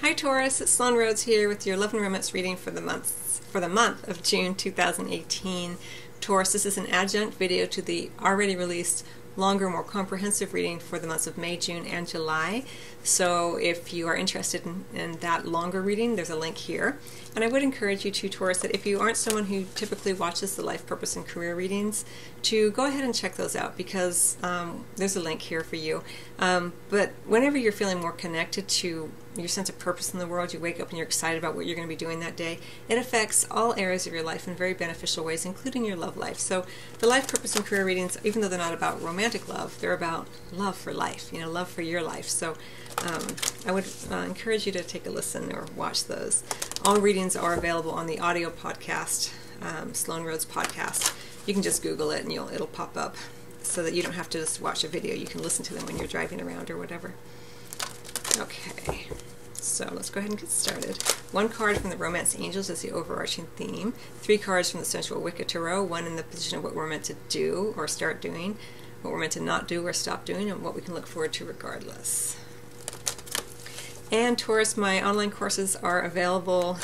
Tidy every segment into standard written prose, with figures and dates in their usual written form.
Hi Taurus, it's Sloan Rhodes here with your Love and Romance reading for the month of June 2018. Taurus, this is an adjunct video to the already released longer, more comprehensive reading for the months of May, June, and July. So if you are interested in that longer reading, there's a link here. And I would encourage you to, Taurus, that if you aren't someone who typically watches the life, purpose, and career readings, to go ahead and check those out because there's a link here for you. But whenever you're feeling more connected to your sense of purpose in the world, you wake up and you're excited about what you're going to be doing that day, it affects all areas of your life in very beneficial ways, including your love life. So the life, purpose, and career readings, even though they're not about romantic love, they're about love for life, love for your life. So I would encourage you to take a listen or watch those. All readings are available on the audio podcast, Sloan Rhodes Podcast. You can just Google it and it'll pop up so that you don't have to just watch a video. You can listen to them when you're driving around or whatever. Okay, so let's go ahead and get started. One card from the Romance Angels is the overarching theme. 3 cards from the Sensual Wicca Tarot, one in the position of what we're meant to do or start doing, what we're meant to not do or stop doing, and what we can look forward to regardless. And Taurus, my online courses are available.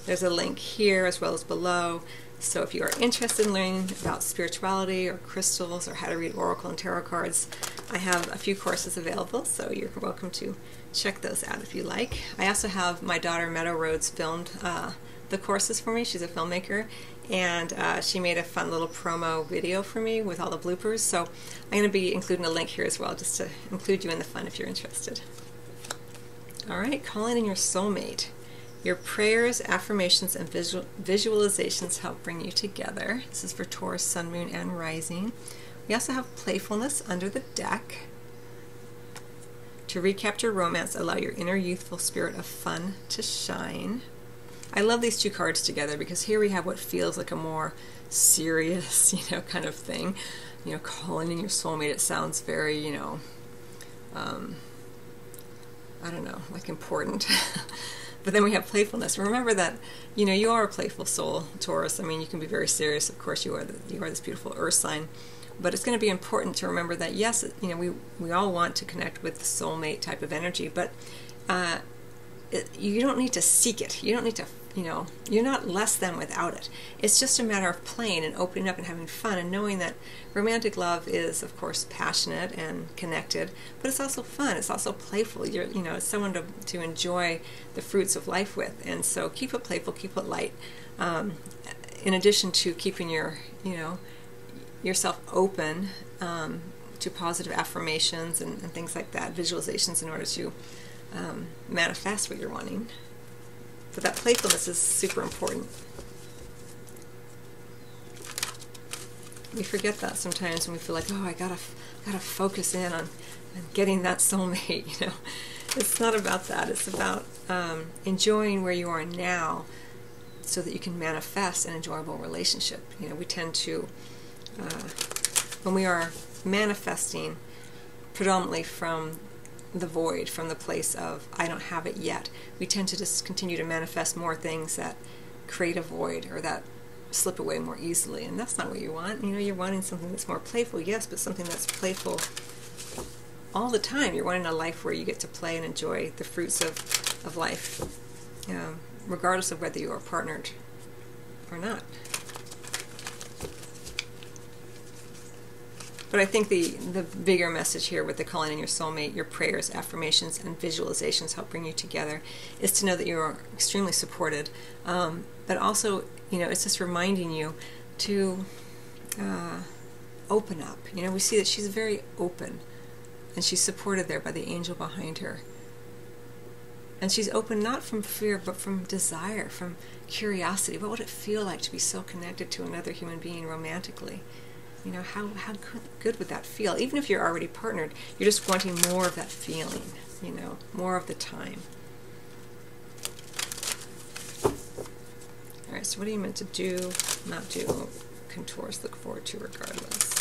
There's a link here as well as below. So if you are interested in learning about spirituality or crystals or how to read oracle and tarot cards, I have a few courses available, so you're welcome to check those out if you like. I also have my daughter Meadow Rhodes filmed the courses for me. She's a filmmaker, and she made a fun little promo video for me with all the bloopers. So I'm going to be including a link here as well, just to include you in the fun if you're interested. All right, calling in your soulmate. Your prayers, affirmations, and visualizations help bring you together. This is for Taurus, Sun, Moon, and Rising. We also have playfulness under the deck. To recapture romance, allow your inner youthful spirit of fun to shine. I love these 2 cards together because here we have what feels like a more serious, kind of thing. Calling in your soulmate, it sounds very, I don't know, like important. But then we have playfulness. Remember that, you are a playful soul, Taurus. I mean, you can be very serious. Of course, you are this beautiful earth sign. But it's going to be important to remember that, yes, we all want to connect with the soulmate type of energy, but you don't need to seek it. You don't need to, you're not less than without it. It's just a matter of playing and opening up and having fun and knowing that romantic love is, of course, passionate and connected, but it's also fun. It's also playful. It's someone to enjoy the fruits of life with. And so keep it playful, keep it light. In addition to keeping yourself open to positive affirmations and things like that, visualizations in order to manifest what you're wanting. But that playfulness is super important. We forget that sometimes when we feel like, oh, I gotta focus in on getting that soulmate. It's not about that. It's about enjoying where you are now, so that you can manifest an enjoyable relationship. We tend to, when we are manifesting predominantly from the void, from the place of I don't have it yet, we tend to just continue to manifest more things that create a void or that slip away more easily, and that's not what you want. You're wanting something that's more playful, yes, but something that's playful all the time. You're wanting a life where you get to play and enjoy the fruits of life, regardless of whether you are partnered or not. But I think the bigger message here with the calling in your soulmate, your prayers, affirmations, and visualizations help bring you together, is to know that you are extremely supported. But also, it's just reminding you to open up. We see that she's very open, and she's supported there by the angel behind her. And she's open not from fear, but from desire, from curiosity. What would it feel like to be so connected to another human being romantically? How good would that feel? Even if you're already partnered, you're just wanting more of that feeling, more of the time. All right, so what are you meant to do, not do, what can Taurus look forward to regardless?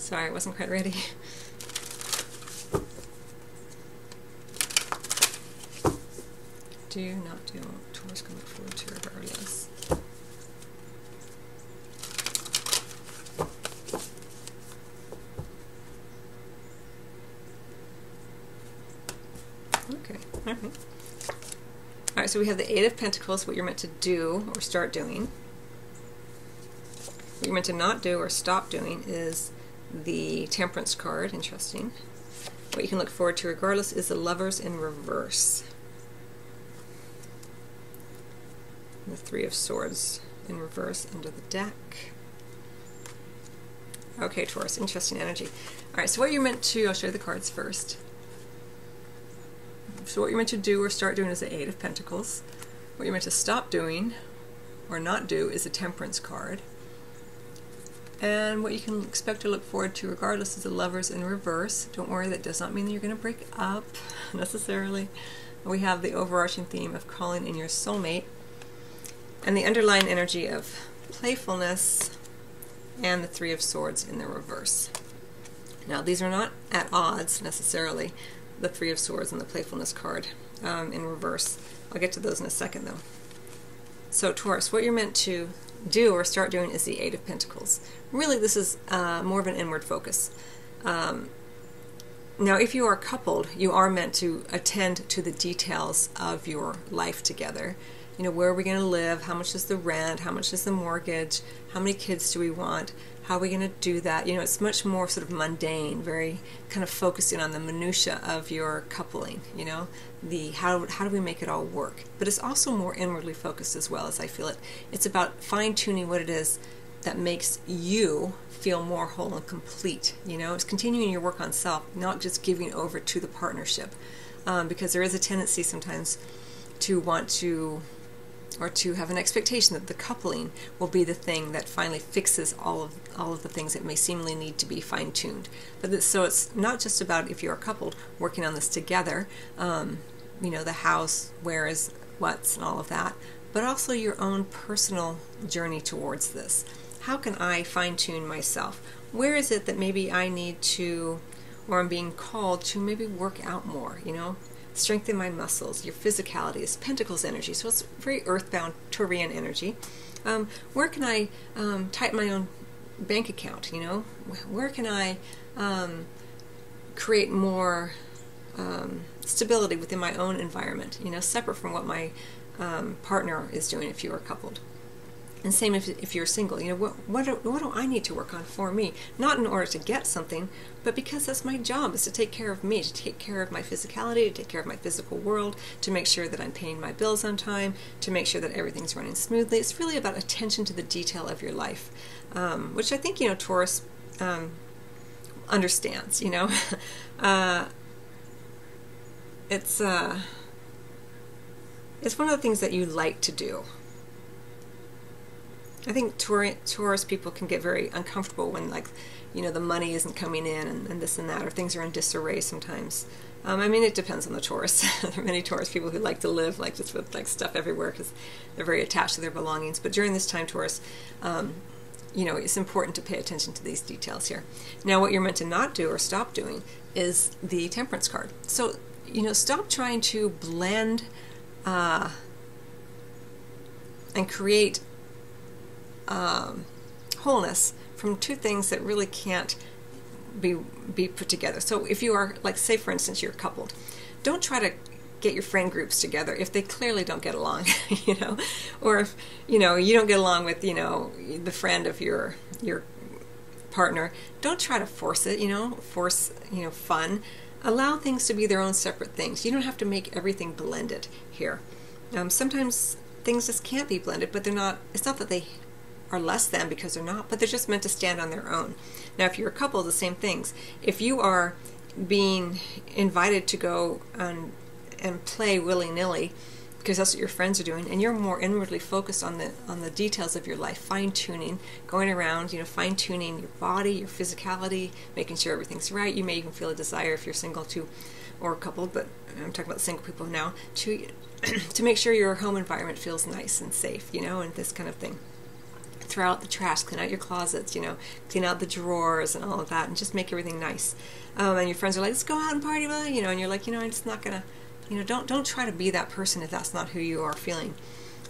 Sorry, I wasn't quite ready. Do not do. Taurus can look forward to regardless. Okay, all right. All right, so we have the Eight of Pentacles, what you're meant to do or start doing. What you're meant to not do or stop doing is the Temperance card. Interesting. What you can look forward to regardless is the Lovers in reverse. The Three of Swords in reverse under the deck. Okay, Taurus, interesting energy. All right, so what you're meant to, I'll show you the cards first. So what you're meant to do or start doing is the Eight of Pentacles. What you're meant to stop doing or not do is the Temperance card. And what you can expect to look forward to regardless is the Lovers in reverse. Don't worry, that does not mean that you're going to break up necessarily. We have the overarching theme of calling in your soulmate and the underlying energy of playfulness and the Three of Swords in the reverse. Now these are not at odds necessarily, the Three of Swords and the playfulness card in reverse. I'll get to those in a second though. So Taurus, what you're meant to do or start doing is the Eight of Pentacles. Really this is more of an inward focus. Now if you are coupled, you are meant to attend to the details of your life together. You know, where are we going to live? How much is the rent? How much is the mortgage? How many kids do we want? How are we going to do that? You know, it's much more sort of mundane, very kind of focusing on the minutia of your coupling, you know, the how do we make it all work? But it's also more inwardly focused as well, as I feel it. It's about fine-tuning what it is that makes you feel more whole and complete, you know. It's continuing your work on self, not just giving over to the partnership, because there is a tendency sometimes to want to, or to have an expectation that the coupling will be the thing that finally fixes all of the things that may seemingly need to be fine-tuned. But so it's not just about, if you're coupled, working on this together, you know, the house, where is, what's, and all of that, but also your own personal journey towards this. How can I fine-tune myself? Where is it that maybe I need to, or I'm being called to maybe work out more, you know? Strengthen my muscles. Your physicality is Pentacles energy, so it's very earthbound Taurian energy. Where can I tighten my own bank account, you know? Where can I create more stability within my own environment, you know, separate from what my partner is doing if you are coupled? And same if you're single, you know, what do I need to work on for me? Not in order to get something, but because that's my job, is to take care of me, to take care of my physicality, to take care of my physical world, to make sure that I'm paying my bills on time, to make sure that everything's running smoothly. It's really about attention to the detail of your life, which I think, you know, Taurus understands, you know. It's one of the things that you like to do. I think Taurus people can get very uncomfortable when, like, you know, the money isn't coming in and this and that, or things are in disarray sometimes. I mean, it depends on the Taurus. There are many Taurus people who like to live like just with like stuff everywhere because they're very attached to their belongings. But during this time, Taurus, you know, it's important to pay attention to these details here. Now, what you're meant to not do or stop doing is the Temperance card. So, you know, stop trying to blend and create wholeness from two things that really can't be put together. So if you are, like, say for instance you're coupled, don't try to get your friend groups together if they clearly don't get along, you know, or if, you know, you don't get along with, you know, the friend of your partner. Don't try to force it, you know, fun. Allow things to be their own separate things. You don't have to make everything blended here. Sometimes things just can't be blended, but they're not, it's not that they are less than because they're not, but they're just meant to stand on their own. Now, if you're a couple, the same things. If you are being invited to go and play willy-nilly because that's what your friends are doing, and you're more inwardly focused on the details of your life, fine-tuning, going around, you know, fine-tuning your body, your physicality, making sure everything's right. You may even feel a desire if you're single to, or coupled, but I'm talking about single people now, to make sure your home environment feels nice and safe, you know, and this kind of thing. throw out the trash, clean out your closets, clean out the drawers and all of that, and just make everything nice. And your friends are like, let's go out and party, and you're like, I'm just not gonna, don't try to be that person if that's not who you are feeling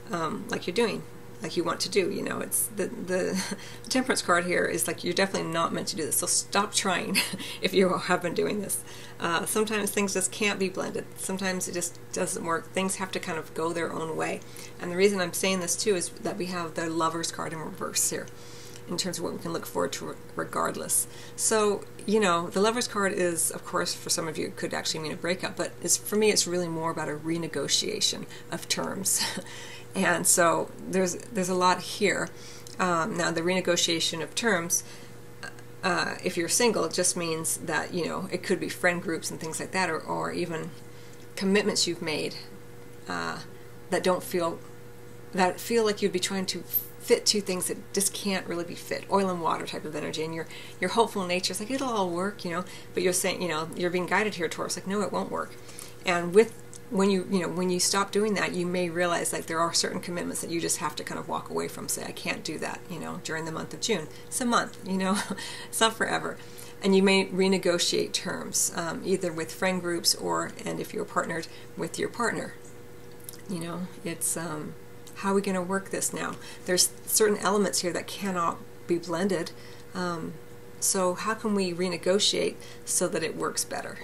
like you're doing, like you want to do. It's the temperance card here is like, you're definitely not meant to do this, so stop trying if you have been doing this. Sometimes things just can't be blended. Sometimes it just doesn't work. Things have to kind of go their own way. And the reason I'm saying this too is that we have the Lovers card in reverse here, in terms of what we can look forward to regardless. So, the Lovers card is, of course, for some of you, it could actually mean a breakup, but for me, it's really more about a renegotiation of terms. And so there's a lot here. Now, the renegotiation of terms, if you're single, it just means that, it could be friend groups and things like that, or even commitments you've made that feel like you'd be trying to fit two things that just can't really be fit. Oil and water type of energy, and your hopeful nature is like, it'll all work, but you're saying, you're being guided here, Taurus, like, no, it won't work. And when you stop doing that, you may realize like there are certain commitments that you just have to kind of walk away from. Say, I can't do that, during the month of June. It's a month, it's not forever. And you may renegotiate terms, either with friend groups and if you're partnered, with your partner. It's how are we going to work this now? There's certain elements here that cannot be blended. So how can we renegotiate so that it works better?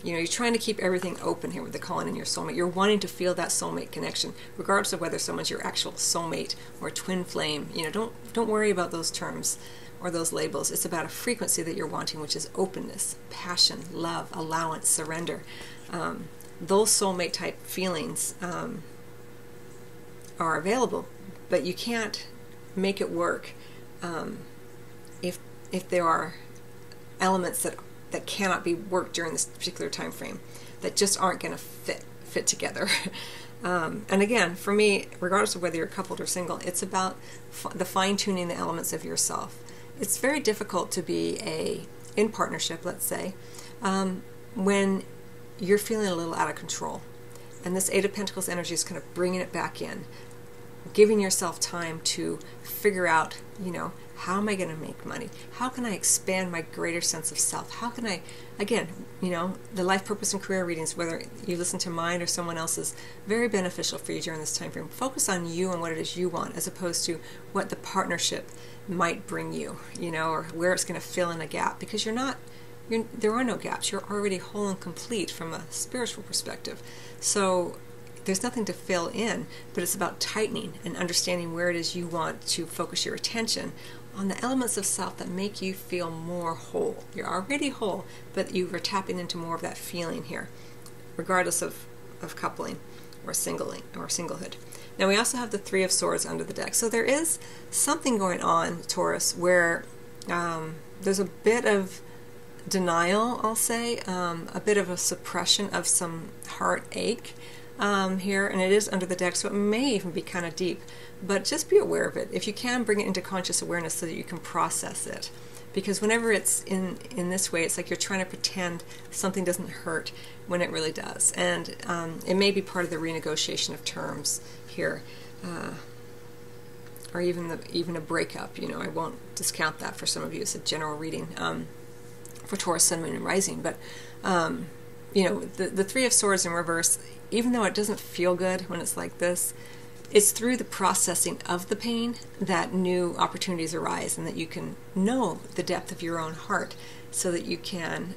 You're trying to keep everything open here with the calling in your soulmate. You're wanting to feel that soulmate connection, regardless of whether someone's your actual soulmate or twin flame. Don't worry about those terms or those labels. It's about a frequency that you're wanting, which is openness, passion, love, allowance, surrender. Those soulmate type feelings are available, but you can't make it work if there are elements that cannot be worked during this particular time frame, that just aren't going to fit together. And again, for me, regardless of whether you're coupled or single, it's about the fine-tuning the elements of yourself. It's very difficult to be in partnership, let's say, when you're feeling a little out of control. And this Eight of Pentacles energy is kind of bringing it back in, giving yourself time to figure out, how am I going to make money? How can I expand my greater sense of self? How can I, again, the life purpose and career readings, whether you listen to mine or someone else's, very beneficial for you during this time frame. Focus on you and what it is you want, as opposed to what the partnership might bring you, or where it's going to fill in a gap, because there are no gaps. You're already whole and complete from a spiritual perspective. So there's nothing to fill in, but it's about tightening and understanding where it is you want to focus your attention on the elements of self that make you feel more whole. You're already whole, but you are tapping into more of that feeling here, regardless of coupling or singlehood. Now we also have the Three of Swords under the deck. So there is something going on, Taurus, where there's a bit of denial, I'll say, a bit of a suppression of some heartache here, and it is under the deck, so it may even be kind of deep, but just be aware of it. If you can, bring it into conscious awareness so that you can process it, because whenever it's in this way, it's like you're trying to pretend something doesn't hurt when it really does, and it may be part of the renegotiation of terms here, or even a breakup. I won't discount that for some of you. It's a general reading for Taurus, Sun, Moon, and Rising, but the Three of Swords in reverse, even though it doesn't feel good when it's like this, it's through the processing of the pain that new opportunities arise, and that you can know the depth of your own heart, so that you can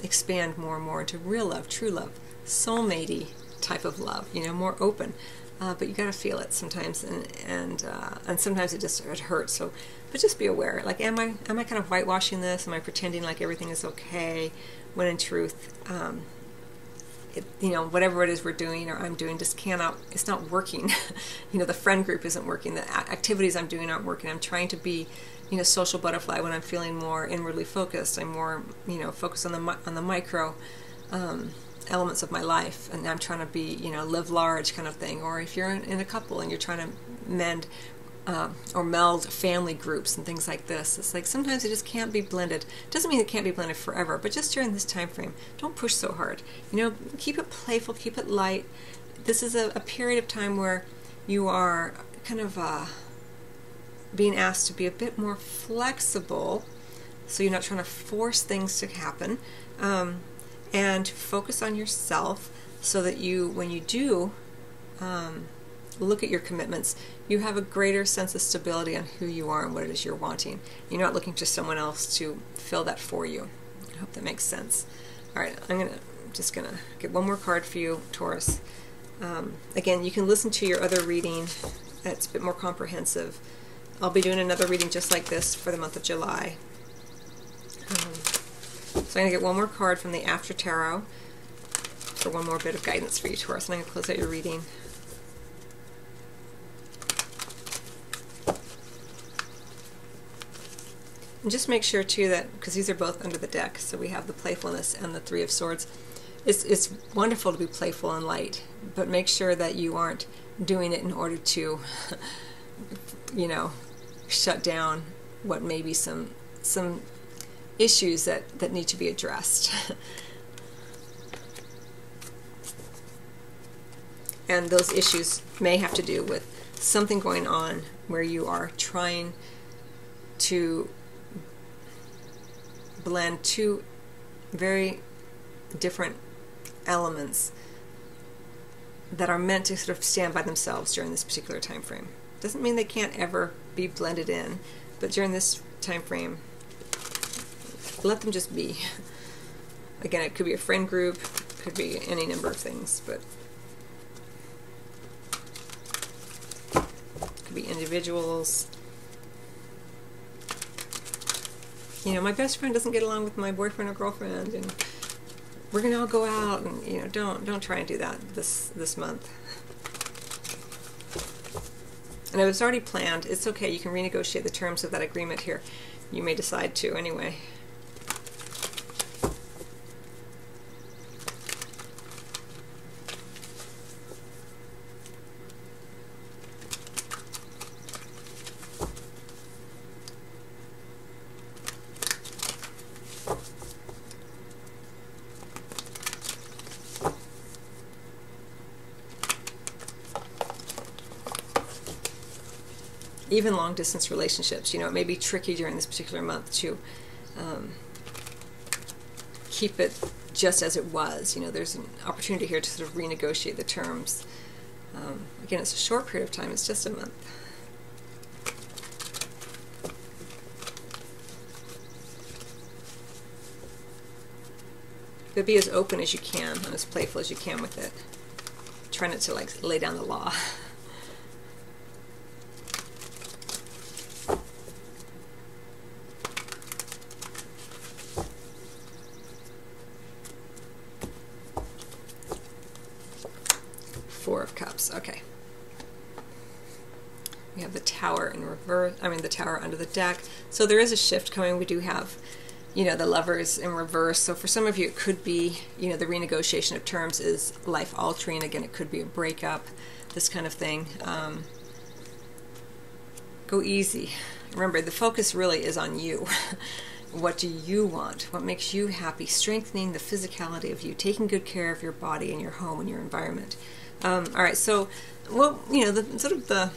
expand more and more into real love, true love, soulmate-y type of love, more open. But you got to feel it sometimes, and sometimes it hurts. So, but just be aware. Like, am I kind of whitewashing this? Am I pretending like everything is okay, when in truth, whatever it is we're doing or I'm doing just cannot. It's not working. The friend group isn't working. The activities I'm doing aren't working. I'm trying to be, social butterfly when I'm feeling more inwardly focused. I'm more, focused on the micro elements of my life, and I'm trying to be, live large kind of thing. Or if you're in a couple and you're trying to mend or meld family groups and things like this, it's like sometimes it just can't be blended. Doesn't mean it can't be blended forever, but just during this time frame, don't push so hard. Keep it playful, keep it light. this is a period of time where you are kind of being asked to be a bit more flexible, so you're not trying to force things to happen, and focus on yourself so that you, when you do look at your commitments, you have a greater sense of stability on who you are and what it is you're wanting. You're not looking to someone else to fill that for you. I hope that makes sense. All right, just gonna get one more card for you, Taurus. Again, you can listen to your other reading that's a bit more comprehensive. I'll be doing another reading just like this for the month of July. So I'm going to get one more card from the After Tarot for one more bit of guidance for you, Taurus, and I'm going to close out your reading. And just make sure, too, that, because these are both under the deck, so we have the playfulness and the Three of Swords. It's wonderful to be playful and light, but make sure that you aren't doing it in order to, you know, shut down what may be some issues that need to be addressed. And those issues may have to do with something going on where you are trying to blend two very different elements that are meant to sort of stand by themselves during this particular time frame. Doesn't mean they can't ever be blended in, but during this time frame, let them just be. Again, it could be a friend group, could be any number of things, but it could be individuals. You know, my best friend doesn't get along with my boyfriend or girlfriend, and we're gonna all go out, and you know, don't try and do that this month. And if it's already planned, it's okay. You can renegotiate the terms of that agreement here. You may decide to anyway. Even long-distance relationships, you know, it may be tricky during this particular month to keep it just as it was. You know, there's an opportunity here to sort of renegotiate the terms. Again, it's a short period of time. It's just a month. But be as open as you can and as playful as you can with it. Try not to, like, lay down the law. Four of Cups. Okay. We have the Tower in reverse. I mean, the Tower under the deck. So there is a shift coming. We do have, you know, the Lovers in reverse. So for some of you, it could be, you know, the renegotiation of terms is life-altering. Again, it could be a breakup, this kind of thing. Go easy. Remember, the focus really is on you. What do you want? What makes you happy? Strengthening the physicality of you, taking good care of your body and your home and your environment. All right, so, well, you know, the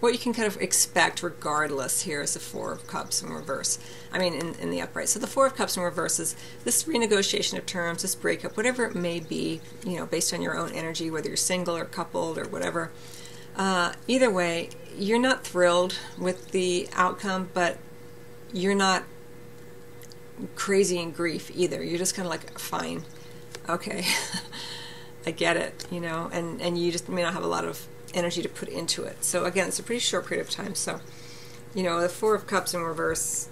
what you can kind of expect regardless here is the Four of Cups in reverse. I mean, in the upright. So the Four of Cups in reverse is this renegotiation of terms, this breakup, whatever it may be, you know, based on your own energy, whether you're single or coupled or whatever. Either way, you're not thrilled with the outcome, but you're not crazy in grief either. You're just kind of like, fine. Okay, I get it, you know, and you just may not have a lot of energy to put into it. So again, it's a pretty short period of time. So, you know, the Four of Cups in reverse,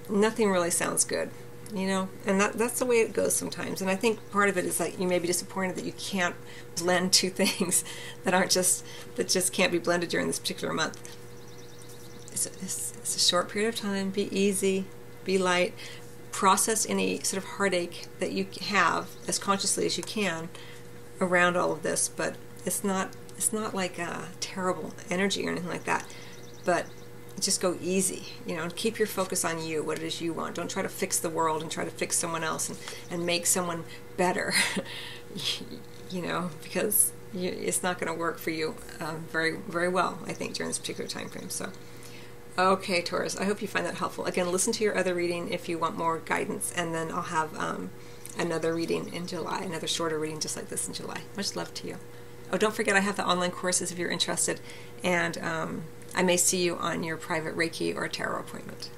nothing really sounds good, you know, and that's the way it goes sometimes. And I think part of it is that you may be disappointed that you can't blend two things that just can't be blended during this particular month. It's a short period of time. Be easy, be light. Process any sort of heartache that you have as consciously as you can around all of this, but it's not like a terrible energy or anything like that. But just go easy, and keep your focus on you, what it is you want. Don't try to fix the world and try to fix someone else and make someone better, because it's not going to work for you very, very well, I think, during this particular time frame. So, okay, Taurus, I hope you find that helpful. Again, listen to your other reading if you want more guidance, and then I'll have another reading in July, another shorter reading just like this in July. Much love to you. Oh, don't forget I have the online courses if you're interested, and I may see you on your private Reiki or tarot appointment.